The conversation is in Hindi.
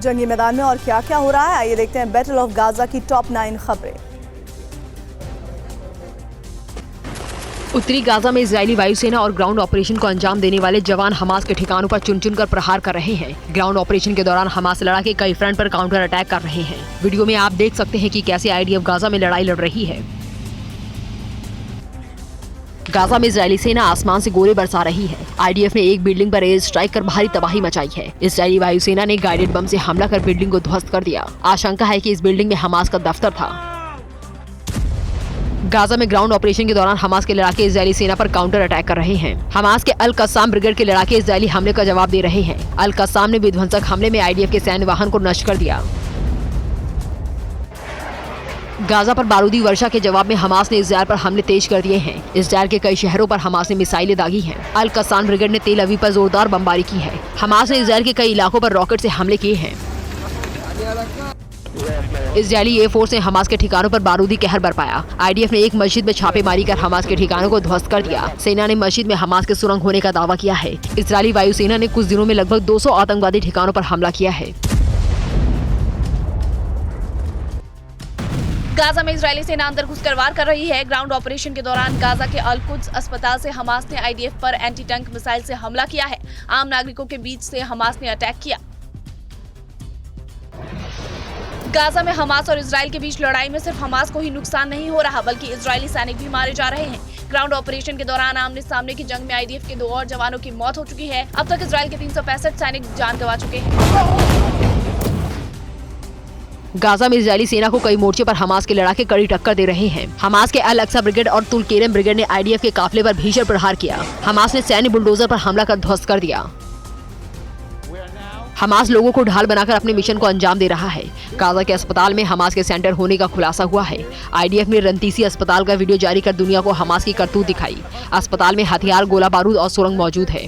जंगी मैदान में और क्या क्या हो रहा है, आइए देखते हैं बैटल ऑफ गाजा की टॉप 9 खबरें। उत्तरी गाजा में इजरायली वायुसेना और ग्राउंड ऑपरेशन को अंजाम देने वाले जवान हमास के ठिकानों पर चुन चुन कर प्रहार कर रहे हैं। ग्राउंड ऑपरेशन के दौरान हमास लड़ाके कई फ्रंट पर काउंटर अटैक कर रहे हैं। वीडियो में आप देख सकते हैं कि कैसे आईडीएफ गाजा में लड़ाई लड़ रही है। गाजा में इजरायली सेना आसमान से गोले बरसा रही है। आईडीएफ ने एक बिल्डिंग पर एयर स्ट्राइक कर भारी तबाही मचाई है। इजरायली वायुसेना ने गाइडेड बम से हमला कर बिल्डिंग को ध्वस्त कर दिया। आशंका है कि इस बिल्डिंग में हमास का दफ्तर था। गाजा में ग्राउंड ऑपरेशन के दौरान हमास के लड़ाके इजरायली सेना पर काउंटर अटैक कर रहे हैं। हमास के अल कस्साम ब्रिगेड के लड़ाके इजरायली हमले का जवाब दे रहे हैं। अल कस्साम ने विध्वंसक हमले में आईडीएफ के सैन्य वाहन को नष्ट कर दिया। गाजा पर बारूदी वर्षा के जवाब में हमास ने इजरायल पर हमले तेज कर दिए हैं। इजरायल के कई शहरों पर हमास ने मिसाइलें दागी हैं। अल कस्साम ब्रिगेड ने तेल अवीव पर जोरदार बमबारी की है। हमास ने इजरायल के कई इलाकों पर रॉकेट से हमले किए हैं। इजरायली एयरफोर्स ने हमास के ठिकानों पर बारूदी कहर बरपाया। आईडीएफ ने एक मस्जिद में छापेमारी कर हमास के ठिकानों को ध्वस्त कर दिया। सेना ने मस्जिद में हमास के सुरंग होने का दावा किया है। इजरायली वायुसेना ने कुछ दिनों में लगभग 200 आतंकवादी ठिकानों पर हमला किया है। गाजा में इजरायली सेना अंदर घुसकर वार कर रही है। ग्राउंड ऑपरेशन के दौरान गाजा के अल कुद्स अस्पताल से हमास ने आईडीएफ पर एंटी टैंक मिसाइल से हमला किया है। आम नागरिकों के बीच से हमास ने अटैक किया। गाजा में हमास और इजरायल के बीच लड़ाई में सिर्फ हमास को ही नुकसान नहीं हो रहा, बल्कि इजरायली सैनिक भी मारे जा रहे हैं। ग्राउंड ऑपरेशन के दौरान आमने सामने की जंग में आईडीएफ के 2 और जवानों की मौत हो चुकी है। अब तक इजरायल के 365 सैनिक जान गंवा चुके हैं। गाजा में इजरायली सेना को कई मोर्चे पर हमास के लड़ाके कड़ी टक्कर दे रहे हैं। हमास के अल अक्सा ब्रिगेड और तुल केरम ब्रिगेड ने आईडीएफ के काफिले पर भीषण प्रहार किया। हमास ने सैन्य बुलडोजर पर हमला कर ध्वस्त कर दिया। हमास लोगों को ढाल बनाकर अपने मिशन को अंजाम दे रहा है। गाजा के अस्पताल में हमास के सेंटर होने का खुलासा हुआ है। आईडीएफ ने रंतीसी अस्पताल का वीडियो जारी कर दुनिया को हमास की करतूत दिखाई। अस्पताल में हथियार, गोला बारूद और सुरंग मौजूद है।